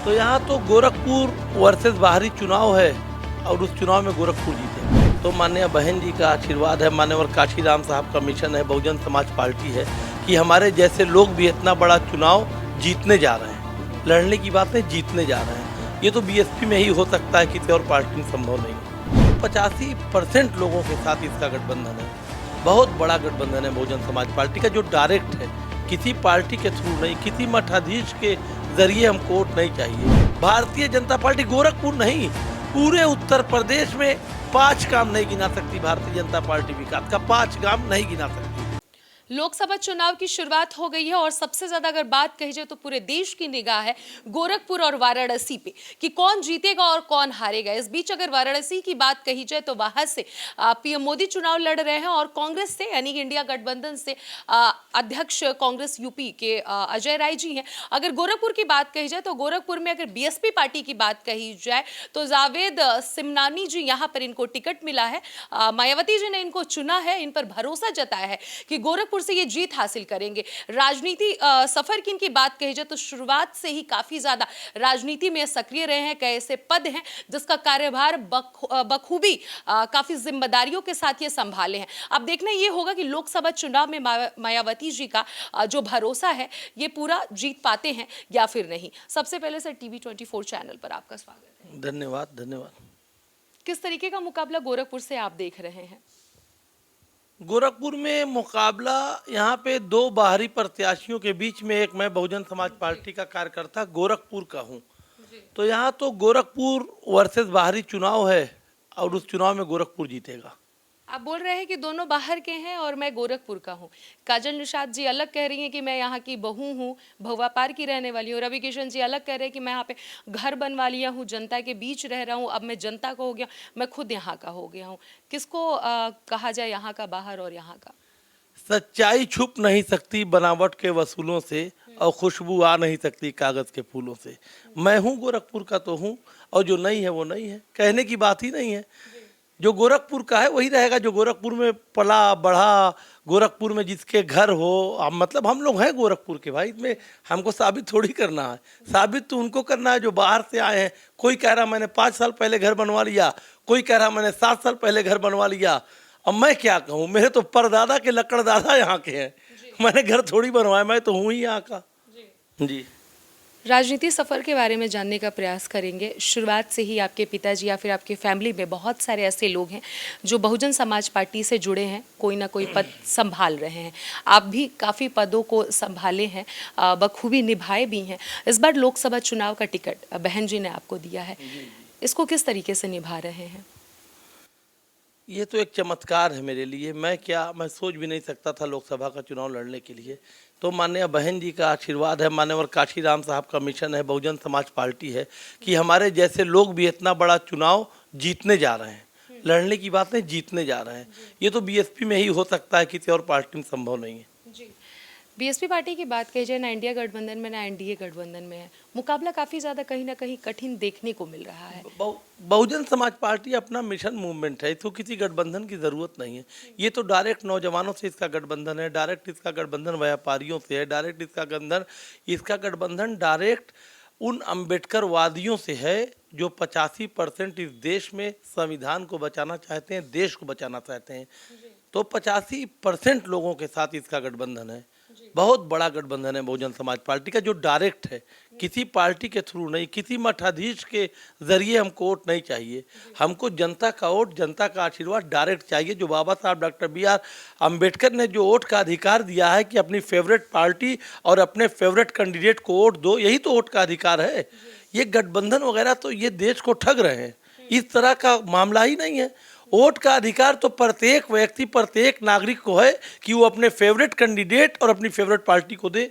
तो यहाँ तो गोरखपुर वर्सेस बाहरी चुनाव है और उस चुनाव में गोरखपुर जीते। तो माननीय बहन जी का आशीर्वाद है, मान्यवर काशीराम साहब का मिशन है, बहुजन समाज पार्टी है कि हमारे जैसे लोग भी इतना बड़ा चुनाव जीतने जा रहे हैं। लड़ने की बात है, जीतने जा रहे हैं। ये तो बीएसपी में ही हो सकता है, किसी और पार्टी में संभव नहीं। 85% लोगों के साथ इसका गठबंधन है, बहुत बड़ा गठबंधन है बहुजन समाज पार्टी का, जो डायरेक्ट है, किसी पार्टी के थ्रू नहीं, किसी मठाधीश के जरिए हमको वोट नहीं चाहिए। भारतीय जनता पार्टी गोरखपुर नहीं, पूरे उत्तर प्रदेश में 5 काम नहीं गिना सकती भारतीय जनता पार्टी विकास का, 5 काम नहीं गिना सकती। लोकसभा चुनाव की शुरुआत हो गई है और सबसे ज्यादा अगर बात कही जाए तो पूरे देश की निगाह है गोरखपुर और वाराणसी पे कि कौन जीतेगा और कौन हारेगा। इस बीच अगर वाराणसी की बात कही जाए तो वहां से पीएम मोदी चुनाव लड़ रहे हैं और कांग्रेस से यानी कि इंडिया गठबंधन से अध्यक्ष कांग्रेस यूपी के अजय राय जी हैं। अगर गोरखपुर की बात कही जाए तो गोरखपुर में अगर बीएसपी पार्टी की बात कही जाए तो जावेद सिमनानी जी यहाँ पर इनको टिकट मिला है। मायावती जी ने इनको चुना है, इन पर भरोसा जताया है कि गोरखपुर से ये जीत हासिल करेंगे। राजनीति सफर की इनकी बात कही जाए तो शुरुआत से ही काफी ज्यादा राजनीति में सक्रिय रहे हैं। कई ऐसे पद हैं जिसका कार्यभार बखूबी काफी जिम्मेदारियों के साथ ये संभाले हैं। अब देखना ये होगा कि लोकसभा चुनाव में मायावती जी का जो भरोसा है ये पूरा जीत पाते हैं या फिर नहीं। सबसे पहले सर टीवी 24 चैनल पर आपका स्वागत है। धन्यवाद धन्यवाद। किस तरीके का मुकाबला गोरखपुर से आप देख रहे हैं? गोरखपुर में मुकाबला यहाँ पे 2 बाहरी प्रत्याशियों के बीच में, एक मैं बहुजन समाज पार्टी का कार्यकर्ता गोरखपुर का हूँ, तो यहाँ तो गोरखपुर वर्सेस बाहरी चुनाव है और उस चुनाव में गोरखपुर जीतेगा। आप बोल रहे हैं कि दोनों बाहर के हैं और मैं गोरखपुर का हूँ। काजल निषाद जी अलग कह रही हैं कि मैं यहाँ की बहू हूँ, भवापार की रहने वाली हूँ। रवि किशन जी अलग कह रहे हैं कि मैं यहाँ पे घर बनवा लिया हूँ, जनता के बीच रह रहा हूँ, अब मैं जनता का हो गया, मैं खुद यहाँ का हो गया हूँ। किसको कहा जाए यहाँ का बाहर और यहाँ का? सच्चाई छुप नहीं सकती बनावट के वसूलों से, और खुशबू आ नहीं सकती कागज के फूलों से। मैं हूँ गोरखपुर का तो हूँ, और जो नहीं है वो नहीं है, कहने की बात ही नहीं है। जो गोरखपुर का है वही रहेगा, जो गोरखपुर में पला बढ़ा, गोरखपुर में जिसके घर हो। मतलब हम लोग हैं गोरखपुर के भाई, इसमें हमको साबित थोड़ी करना है, साबित तो उनको करना है जो बाहर से आए हैं। कोई कह रहा मैंने 5 साल पहले घर बनवा लिया, कोई कह रहा मैंने 7 साल पहले घर बनवा लिया। अब मैं क्या कहूँ, मेरे तो परदादा के लकड़ दादा यहाँ के हैं, मैंने घर थोड़ी बनवाया, मैं तो हूँ ही यहाँ का जी। राजनीति सफर के बारे में जानने का प्रयास करेंगे। शुरुआत से ही आपके पिताजी या फिर आपके फैमिली में बहुत सारे ऐसे लोग हैं जो बहुजन समाज पार्टी से जुड़े हैं, कोई ना कोई पद संभाल रहे हैं। आप भी काफ़ी पदों को संभाले हैं, बखूबी निभाए भी हैं। इस बार लोकसभा चुनाव का टिकट बहन जी ने आपको दिया है, इसको किस तरीके से निभा रहे हैं? ये तो एक चमत्कार है मेरे लिए। मैं सोच भी नहीं सकता था लोकसभा का चुनाव लड़ने के लिए। तो माननीय बहन जी का आशीर्वाद है, मान्यवर काशीराम साहब का मिशन है, बहुजन समाज पार्टी है कि हमारे जैसे लोग भी इतना बड़ा चुनाव जीतने जा रहे हैं। लड़ने की बात नहीं, जीतने जा रहे हैं। ये तो बीएसपी में ही हो सकता है, किसी और पार्टी में संभव नहीं है। बीएसपी पार्टी की बात कही जाए, ना इंडिया गठबंधन में ना एनडीए गठबंधन में है, मुकाबला काफी ज्यादा कहीं ना कहीं कठिन देखने को मिल रहा है। बहुजन समाज पार्टी अपना मिशन मूवमेंट है, इसको किसी गठबंधन की जरूरत नहीं है। ये तो डायरेक्ट नौजवानों से इसका गठबंधन है, डायरेक्ट इसका गठबंधन व्यापारियों से है, डायरेक्ट इसका गठबंधन डायरेक्ट उन अम्बेडकर वादियों से है जो 85% इस देश में संविधान को बचाना चाहते हैं, देश को बचाना चाहते हैं। तो 85% लोगों के साथ इसका गठबंधन है, बहुत बड़ा गठबंधन है बहुजन समाज पार्टी का, जो डायरेक्ट है, किसी पार्टी के थ्रू नहीं, किसी मठाधीश के जरिए हमको वोट नहीं चाहिए। हमको जनता का वोट, जनता का आशीर्वाद डायरेक्ट चाहिए। जो बाबा साहब डॉक्टर BR अम्बेडकर ने जो वोट का अधिकार दिया है कि अपनी फेवरेट पार्टी और अपने फेवरेट कैंडिडेट को वोट दो, यही तो वोट का अधिकार है। ये गठबंधन वगैरह तो ये देश को ठग रहे हैं, इस तरह का मामला ही नहीं है। वोट का अधिकार तो प्रत्येक व्यक्ति, प्रत्येक नागरिक को है कि वो अपने फेवरेट कैंडिडेट और अपनी फेवरेट पार्टी को दे।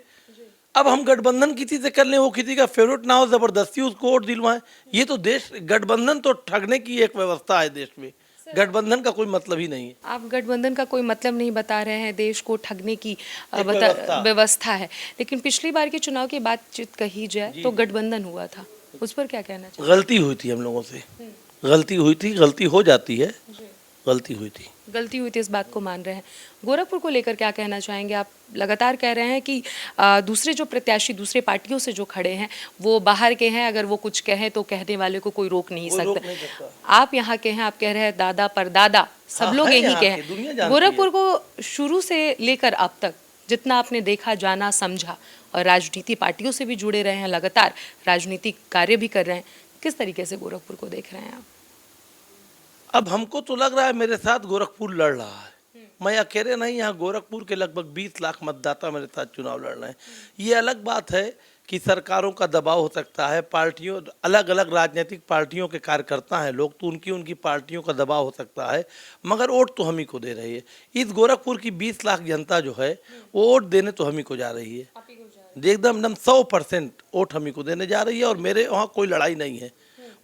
अब हम गठबंधन किसी से कर लें, वो किसी का फेवरेट ना हो, जबरदस्ती उसको वोट दिलवाएं, ये तो देश, गठबंधन तो ठगने की एक व्यवस्था है देश में। गठबंधन का कोई मतलब ही नहीं है। आप गठबंधन का कोई मतलब नहीं बता रहे हैं, देश को ठगने की व्यवस्था है। लेकिन पिछली बार के चुनाव की बातचीत कही जाए तो गठबंधन हुआ था, उस पर क्या कहना चाहिए? गलती हुई थी हम लोगों से, गलती हुई थी, गलती हो जाती है, गलती हुई थी। गलती हुई थी, इस बात को मान रहे हैं। गोरखपुर को लेकर क्या कहना चाहेंगे आप? लगातार कह रहे हैं कि दूसरे जो प्रत्याशी दूसरे पार्टियों से जो खड़े हैं वो बाहर के हैं, अगर वो कुछ कहें तो कहने वाले को कोई रोक नहीं कोई रोक सकता। नहीं सकता। आप यहाँ के हैं, आप कह रहे हैं दादा परदादा सब हाँ, लोग है यही यहाँ के के, दुनिया हैं। जानती गोरखपुर को शुरू से लेकर अब तक जितना आपने देखा, जाना, समझा और राजनीति पार्टियों से भी जुड़े रहे हैं, लगातार राजनीतिक कार्य भी कर रहे हैं, किस तरीके से गोरखपुर को देख रहे हैं आप? अब हमको तो लग रहा है मेरे साथ गोरखपुर लड़ रहा है। मैं अकेले नहीं, यहाँ गोरखपुर के लगभग 20 लाख मतदाता मेरे साथ चुनाव लड़ रहे हैं। ये अलग बात है कि सरकारों का दबाव हो सकता है, पार्टियों, अलग अलग राजनीतिक पार्टियों के कार्यकर्ता हैं लोग, तो उनकी उनकी पार्टियों का दबाव हो सकता है, मगर वोट तो हम ही को दे रही है। इस गोरखपुर की 20 लाख जनता जो है वो वोट देने तो हम ही को जा रही है, एकदम 100% वोट हम ही को देने जा रही है। और मेरे वहाँ कोई लड़ाई नहीं है,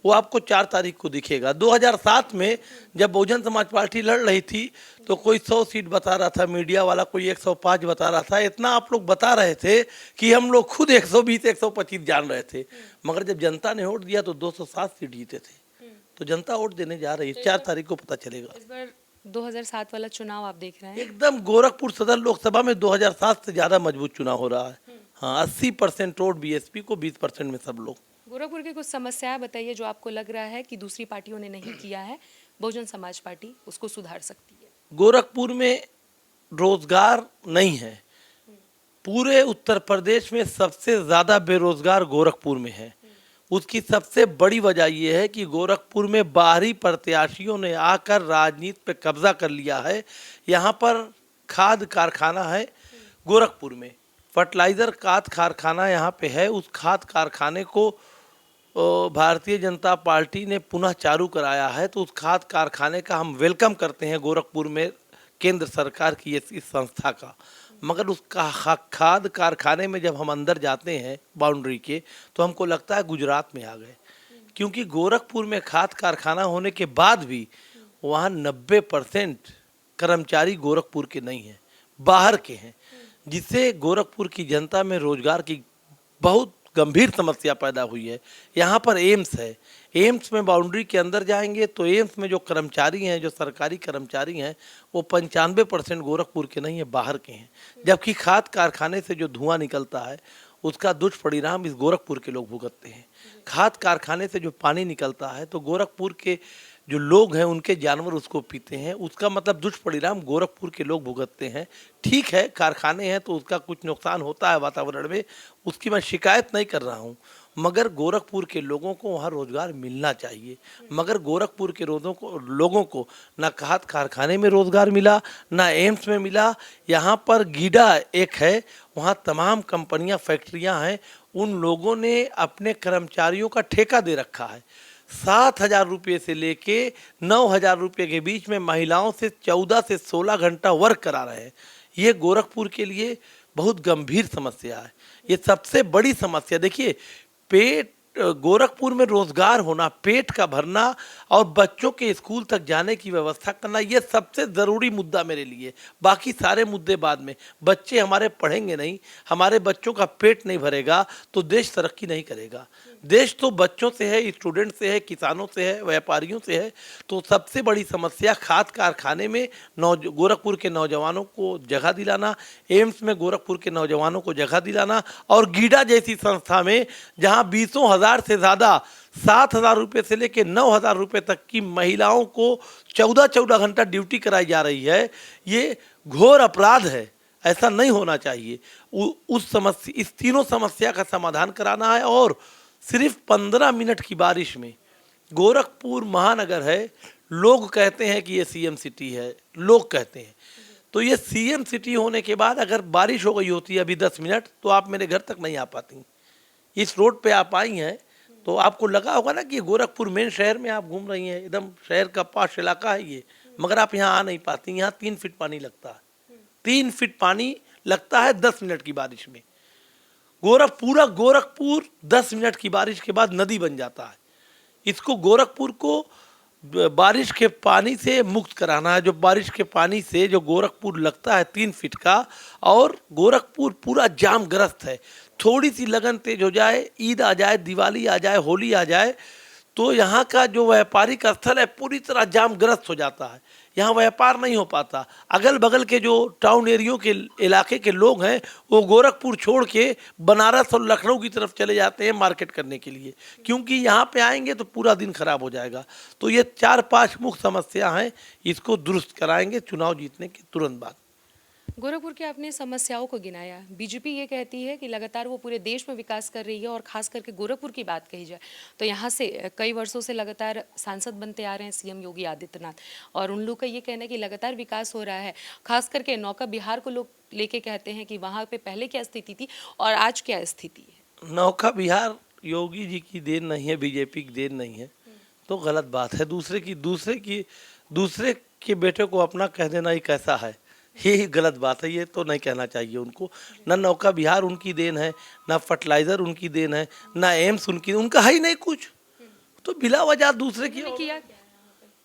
वो आपको 4 तारीख को दिखेगा। 2007 में जब बहुजन समाज पार्टी लड़ रही थी तो कोई 100 सीट बता रहा था, मीडिया वाला कोई 105 बता रहा था, इतना आप लोग बता रहे थे कि हम लोग खुद 120 125 जान रहे थे, मगर जब जनता ने वोट दिया तो 207 सीट जीते थे। तो जनता वोट देने जा रही है, 4 तारीख को पता चलेगा। इस बार 2007 वाला चुनाव आप देख रहे हैं? एकदम गोरखपुर सदर लोकसभा में 2007 से ज्यादा मजबूत चुनाव हो रहा है। हाँ, 80% वोट बीएसपी को, 20% में सब लोग। गोरखपुर की कुछ समस्याएं बताइए जो आपको लग रहा है कि दूसरी पार्टियों ने नहीं किया है, बहुजन समाज पार्टी उसको सुधार सकती है। गोरखपुर में रोजगार नहीं है, पूरे उत्तर प्रदेश में सबसे ज़्यादा बेरोजगार गोरखपुर में है। उसकी सबसे बड़ी वजह यह है कि गोरखपुर में बाहरी प्रत्याशियों ने आकर राजनीति पे कब्जा कर लिया है। यहाँ पर खाद कारखाना है गोरखपुर में, फर्टिलाइज़र खाद कारखाना यहाँ पे है। उस खाद कारखाने को भारतीय जनता पार्टी ने पुनः चालू कराया है, तो उस खाद कारखाने का हम वेलकम करते हैं गोरखपुर में केंद्र सरकार की इस संस्था का। मगर उस खाद कारखाने में जब हम अंदर जाते हैं बाउंड्री के, तो हमको लगता है गुजरात में आ गए, क्योंकि गोरखपुर में खाद कारखाना होने के बाद भी वहाँ 90% कर्मचारी गोरखपुर के नहीं हैं, बाहर के हैं, जिससे गोरखपुर की जनता में रोजगार की बहुत गंभीर समस्या पैदा हुई है। यहाँ पर एम्स है, एम्स में बाउंड्री के अंदर जाएंगे तो एम्स में जो कर्मचारी हैं, जो सरकारी कर्मचारी हैं, वो 95% गोरखपुर के नहीं है, बाहर के हैं। जबकि खाद कारखाने से जो धुआं निकलता है उसका दुष्परिणाम इस गोरखपुर के लोग भुगतते हैं। खाद कारखाने से जो पानी निकलता है तो गोरखपुर के जो लोग हैं, उनके जानवर उसको पीते हैं, उसका मतलब दुष्परिणाम गोरखपुर के लोग भुगतते हैं। ठीक है, कारखाने हैं तो उसका कुछ नुकसान होता है वातावरण में, उसकी मैं शिकायत नहीं कर रहा हूँ, मगर गोरखपुर के लोगों को वहाँ रोजगार मिलना चाहिए। मगर गोरखपुर के लोगों को ना खाद कारखाने में रोजगार मिला, ना एम्स में मिला। यहाँ पर गीडा एक है, वहाँ तमाम कंपनियाँ, फैक्ट्रियाँ हैं, उन लोगों ने अपने कर्मचारियों का ठेका दे रखा है। 7,000 रुपये से लेके 9,000 रुपये के बीच में महिलाओं से 14 से 16 घंटा वर्क करा रहे हैं। ये गोरखपुर के लिए बहुत गंभीर समस्या है, ये सबसे बड़ी समस्या। देखिए, पेट, गोरखपुर में रोजगार होना, पेट का भरना और बच्चों के स्कूल तक जाने की व्यवस्था करना, ये सबसे ज़रूरी मुद्दा मेरे लिए। बाकी सारे मुद्दे बाद में। बच्चे हमारे पढ़ेंगे नहीं, हमारे बच्चों का पेट नहीं भरेगा तो देश तरक्की नहीं करेगा। देश तो बच्चों से है, स्टूडेंट से है, किसानों से है, व्यापारियों से है। तो सबसे बड़ी समस्या खाद कारखाने में गोरखपुर के नौजवानों को जगह दिलाना, एम्स में गोरखपुर के नौजवानों को जगह दिलाना, और गीडा जैसी संस्था में जहां 20,000 से ज़्यादा 7,000 रुपये से लेकर 9,000 रुपये तक की महिलाओं को 14-14 घंटा ड्यूटी कराई जा रही है। ये घोर अपराध है, ऐसा नहीं होना चाहिए। इस तीनों समस्या का समाधान कराना है। और सिर्फ 15 मिनट की बारिश में गोरखपुर महानगर है, लोग कहते हैं कि ये सीएम सिटी है, लोग कहते हैं, तो ये सीएम सिटी होने के बाद अगर बारिश हो गई होती है अभी 10 मिनट, तो आप मेरे घर तक नहीं आ पाती। इस रोड पे आप आई हैं तो आपको लगा होगा ना कि गोरखपुर मेन शहर में आप घूम रही हैं, एकदम शहर का पास इलाका है ये, मगर आप यहाँ आ नहीं पाती। यहाँ 3 फीट पानी लगता है, 3 फीट पानी लगता है 10 मिनट की बारिश में। पूरा गोरखपुर 10 मिनट की बारिश के बाद नदी बन जाता है। इसको गोरखपुर को बारिश के पानी से मुक्त कराना है। जो बारिश के पानी से जो गोरखपुर लगता है 3 फीट का, और गोरखपुर पूरा जाम ग्रस्त है। थोड़ी सी लगन तेज हो जाए, ईद आ जाए, दिवाली आ जाए, होली आ जाए, तो यहाँ का जो व्यापारिक स्थल है पूरी तरह जामग्रस्त हो जाता है, यहाँ व्यापार नहीं हो पाता। अगल बगल के जो टाउन एरियो के इलाके के लोग हैं वो गोरखपुर छोड़ के बनारस और लखनऊ की तरफ चले जाते हैं मार्केट करने के लिए, क्योंकि यहाँ पे आएंगे तो पूरा दिन खराब हो जाएगा। तो ये 4-5 मुख्य समस्या हैं, इसको दुरुस्त कराएंगे चुनाव जीतने के तुरंत बाद। गोरखपुर की आपने समस्याओं को गिनाया। बीजेपी ये कहती है कि लगातार वो पूरे देश में विकास कर रही है और खास करके गोरखपुर की बात कही जाए तो यहाँ से कई वर्षों से लगातार सांसद बनते आ रहे हैं सीएम योगी आदित्यनाथ, और उन लोग का ये कहना है कि लगातार विकास हो रहा है। खास करके नौका बिहार को लोग लेके कहते हैं कि वहाँ पे पहले क्या स्थिति थी और आज क्या स्थिति है। नौका बिहार योगी जी की देन नहीं है, बीजेपी की देन नहीं है, तो गलत बात है। दूसरे के बेटे को अपना कह देना ही कैसा है, ये गलत बात है, ये तो नहीं कहना चाहिए उनको। ना नौका बिहार उनकी देन है, ना फर्टिलाइजर उनकी देन है, ना एम्स उनका है ही नहीं कुछ। तो बिला वजह दूसरे की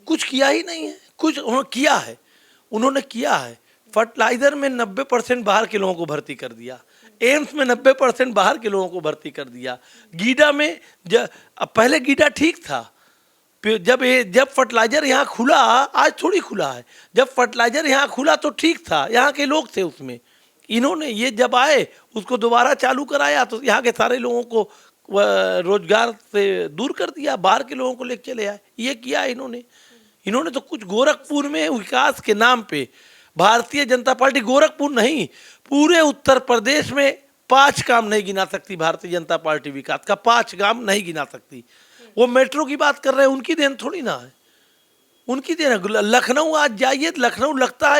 कुछ किया ही नहीं है, कुछ उन्होंने किया है, फर्टिलाइजर में 90% बाहर के लोगों को भर्ती कर दिया, एम्स में 90% बाहर के लोगों को भर्ती कर दिया। गीडा में पहले गीडा ठीक था, जब फर्टिलाइजर यहाँ खुला, आज थोड़ी खुला है, जब फर्टिलाइजर यहाँ खुला तो ठीक था, यहाँ के लोग थे उसमें। इन्होंने ये जब आए उसको दोबारा चालू कराया तो यहाँ के सारे लोगों को रोजगार से दूर कर दिया, बाहर के लोगों को लेकर चले आए। ये किया इन्होंने तो कुछ गोरखपुर में विकास के नाम पे भारतीय जनता पार्टी, गोरखपुर नहीं पूरे उत्तर प्रदेश में 5 काम नहीं गिना सकती भारतीय जनता पार्टी विकास का, 5 काम नहीं गिना सकती। वो मेट्रो की बात कर रहे हैं, उनकी देन थोड़ी ना है, उनकी देन है। लखनऊ आज जाइए तो लखनऊ लगता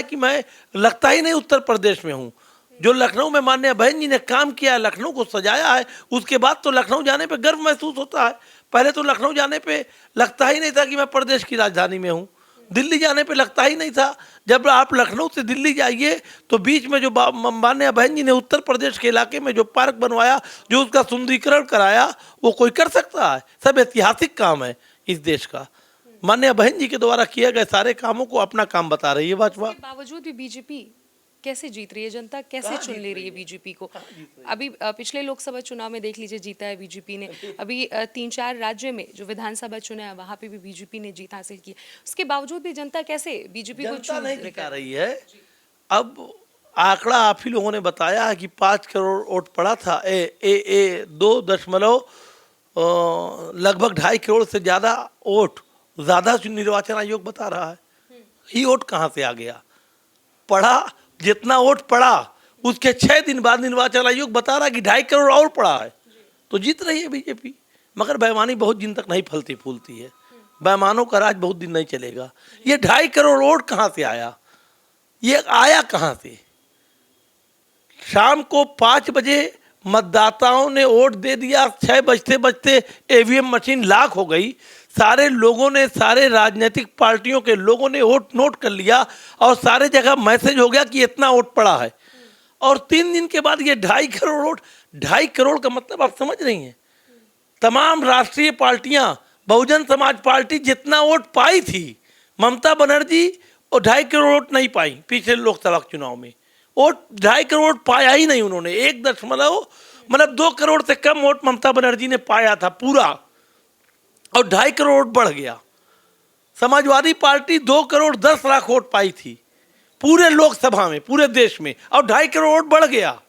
ही नहीं उत्तर प्रदेश में हूँ। जो लखनऊ में माननीय बहन जी ने काम किया है, लखनऊ को सजाया है, उसके बाद तो लखनऊ जाने पे गर्व महसूस होता है। पहले तो लखनऊ जाने पे लगता ही नहीं था कि मैं प्रदेश की राजधानी में हूँ, दिल्ली जाने पे लगता ही नहीं था। जब आप लखनऊ से दिल्ली जाइए तो बीच में जो माननीय बहन जी ने उत्तर प्रदेश के इलाके में जो पार्क बनवाया, जो उसका सुंदरीकरण कराया, वो कोई कर सकता है? सब ऐतिहासिक काम है इस देश का। माननीय बहन जी के द्वारा किए गए सारे कामों को अपना काम बता रही है भाजपा। बावजूद भी बीजेपी कैसे जीत रही है, जनता कैसे चुन ले रही है बीजेपी को? अभी पिछले लोकसभा चुनाव में देख लीजिए, जीता है बीजेपी ने। अभी 3-4 राज्य में जो विधानसभा चुना है वहां पे भी बीजेपी ने जीत हासिल की। उसके बावजूद भी जनता कैसे बीजेपी को चुन रही है? अब आंकड़ा आप ही लोगों ने बताया है कि 5 करोड़ वोट पड़ा था, 2 लगभग 2.5 करोड़ से ज्यादा वोट ज्यादा निर्वाचन आयोग बता रहा है। ही वोट कहाँ से आ गया? पड़ा, जितना वोट पड़ा उसके 6 दिन बाद निर्वाचन आयोग बता रहा है कि 2.5 करोड़ और पड़ा है, तो जीत रही है बीजेपी। मगर बेईमानी बहुत दिन तक नहीं फलती फूलती है, बेईमानों का राज बहुत दिन नहीं चलेगा। ये 2.5 करोड़ वोट कहाँ से आया? ये आया कहाँ से? शाम को 5 बजे मतदाताओं ने वोट दे दिया, 6 बजते ईवीएम मशीन लॉक हो गई। सारे लोगों ने, सारे राजनीतिक पार्टियों के लोगों ने वोट नोट कर लिया और सारे जगह मैसेज हो गया कि इतना वोट पड़ा है। और 3 दिन के बाद ये 2.5 करोड़ वोट, 2.5 करोड़ का मतलब आप समझ रही हैं? तमाम राष्ट्रीय पार्टियां, बहुजन समाज पार्टी जितना वोट पाई थी, ममता बनर्जी और 2.5 करोड़ वोट नहीं पाई। पिछले लोकसभा चुनाव में वोट 2.5 करोड़ पाया ही नहीं उन्होंने। 2 करोड़ से कम वोट ममता बनर्जी ने पाया था पूरा, और 2.5 करोड़ वोट बढ़ गया। समाजवादी पार्टी 2 करोड़ 10 लाख वोट पाई थी पूरे लोकसभा में, पूरे देश में, और 2.5 करोड़ वोट बढ़ गया।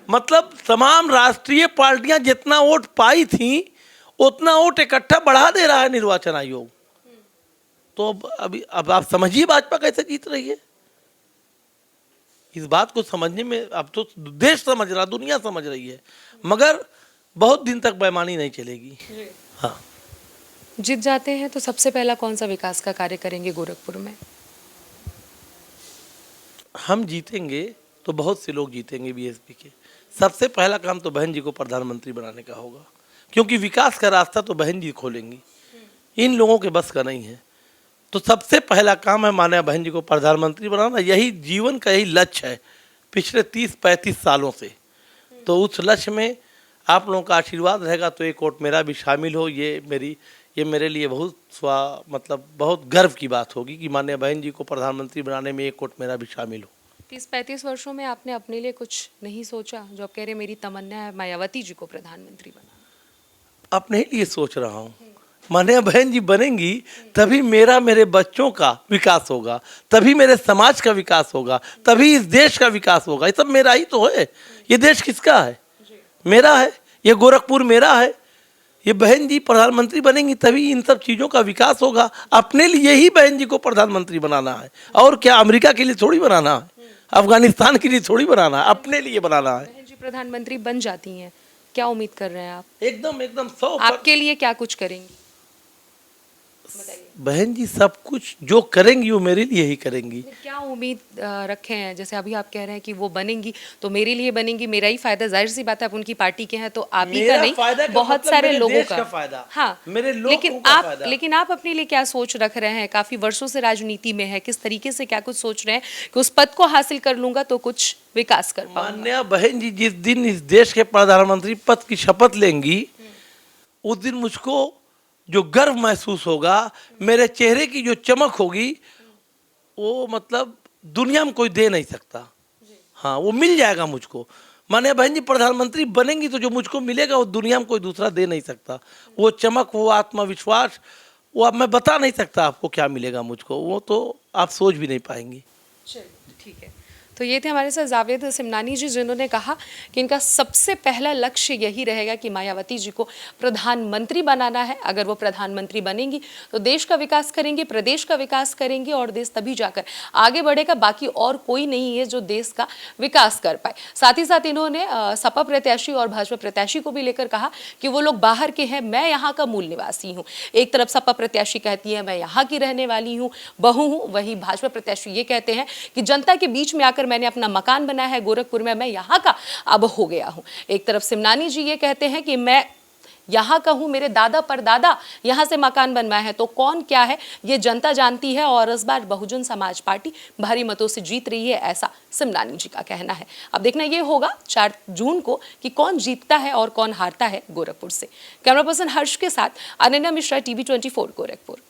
मतलब तमाम राष्ट्रीय पार्टियां जितना वोट पाई थी उतना वोट इकट्ठा बढ़ा दे रहा है निर्वाचन आयोग। तो अब आप समझिए भाजपा कैसे जीत रही है। इस बात को समझने में अब तो देश समझ रहा, दुनिया समझ रही है, मगर बहुत दिन तक बेईमानी नहीं चलेगी। हाँ, जीत जाते हैं तो सबसे पहला कौन सा विकास का कार्य करेंगे गोरखपुर में? हम जीतेंगे तो बहुत से लोग जीतेंगे बीएसपी के। सबसे पहला काम तो बहन जी को प्रधानमंत्री बनाने का होगा, क्योंकि विकास का रास्ता तो बहन जी खोलेंगी, इन लोगों के बस का नहीं है। तो सबसे पहला काम है माननीय बहन जी को प्रधानमंत्री बनाना। यही जीवन का यही लक्ष्य है पिछले 30-35 सालों से। तो उस लक्ष्य में आप लोगों का आशीर्वाद रहेगा तो एक वोट मेरा भी शामिल हो। ये मेरे लिए बहुत गर्व की बात होगी कि माननीय बहन जी को प्रधानमंत्री बनाने में एक वोट मेरा भी शामिल हो। 30-35 वर्षों में आपने अपने लिए कुछ नहीं सोचा? जो आप कह रहे मेरी तमन्ना है मायावती जी को प्रधानमंत्री बनाना। अपने लिए सोच रहा हूँ, माननीय बहन जी बनेंगी तभी मेरा, मेरे बच्चों का विकास होगा, तभी मेरे समाज का विकास होगा, तभी इस देश का विकास होगा। ये सब मेरा ही तो है। ये देश किसका है? मेरा है। ये गोरखपुर मेरा है। ये बहन जी प्रधानमंत्री बनेंगी तभी इन सब चीज़ों का विकास होगा। अपने लिए ही बहन जी को प्रधानमंत्री बनाना है, और क्या अमेरिका के लिए थोड़ी बनाना है, अफगानिस्तान के लिए थोड़ी बनाना है, अपने लिए बनाना है। बहन जी प्रधानमंत्री बन जाती हैं, क्या उम्मीद कर रहे हैं आप? एकदम एकदम 100। आपके लिए क्या कुछ करेंगी? बहन जी सब कुछ जो करेंगी वो मेरे लिए ही करेंगी। क्या उम्मीद रखे हैं? जैसे अभी आप कह रहे हैं कि वो बनेंगी तो मेरे लिए बनेंगी, मेरा ही फायदा, जाहिर सी बात है आप उनकी पार्टी के हैं तो आप ही का नहीं, बहुत सारे लोगों का फायदा। हाँ, मेरे लेकिन आप अपने लिए क्या सोच रख रहे हैं? काफी वर्षों से राजनीति में है, किस तरीके से क्या कुछ सोच रहे हैं कि उस पद को हासिल कर लूंगा तो कुछ विकास कर पाऊंगा? माननीय बहन जी जिस दिन इस देश के प्रधानमंत्री पद की शपथ लेंगी उस दिन मुझको जो गर्व महसूस होगा, मेरे चेहरे की जो चमक होगी, वो मतलब दुनिया में कोई दे नहीं सकता। हाँ, वो मिल जाएगा मुझको। माने बहन जी प्रधानमंत्री बनेंगी तो जो मुझको मिलेगा वो दुनिया में कोई दूसरा दे नहीं सकता। वो चमक, वो आत्मविश्वास, वो अब मैं बता नहीं सकता आपको क्या मिलेगा मुझको, वो तो आप सोच भी नहीं पाएंगी। चलिए ठीक है। तो ये थे हमारे साथ जावेद सिमनानी जी, जिन्होंने कहा कि इनका सबसे पहला लक्ष्य यही रहेगा कि मायावती जी को प्रधानमंत्री बनाना है। अगर वो प्रधानमंत्री बनेंगी तो देश का विकास करेंगे, प्रदेश का विकास करेंगे और देश तभी जाकर आगे बढ़ेगा। बाकी और कोई नहीं है जो देश का विकास कर पाए। साथ ही साथ इन्होंने सपा प्रत्याशी और भाजपा प्रत्याशी को भी लेकर कहा कि वो लोग बाहर के हैं, मैं यहाँ का मूल निवासी हूँ। एक तरफ सपा प्रत्याशी कहती है मैं यहाँ की रहने वाली हूँ, बहू हूँ, वहीं भाजपा प्रत्याशी ये कहते हैं कि जनता के बीच में आकर मैंने अपना मकान बनाया है गोरखपुर में, मैं यहाँ का अब हो गया हूँ। एक तरफ सिमनानी जी ये कहते हैं कि मैं यहाँ का हूँ, मेरे दादा परदादा यहाँ से मकान बनवाए हैं, तो कौन क्या है ये जनता जानती है और इस बार बहुजन समाज पार्टी भारी मतों से जीत रही है, ऐसा सिमनानी जी का कहना है। अब देखना ये होगा 4 जून को कि कौन जीतता है और कौन हारता है गोरखपुर से। कैमरा पर्सन हर्ष के साथ अनन्या मिश्रा, TV 24 गोरखपुर।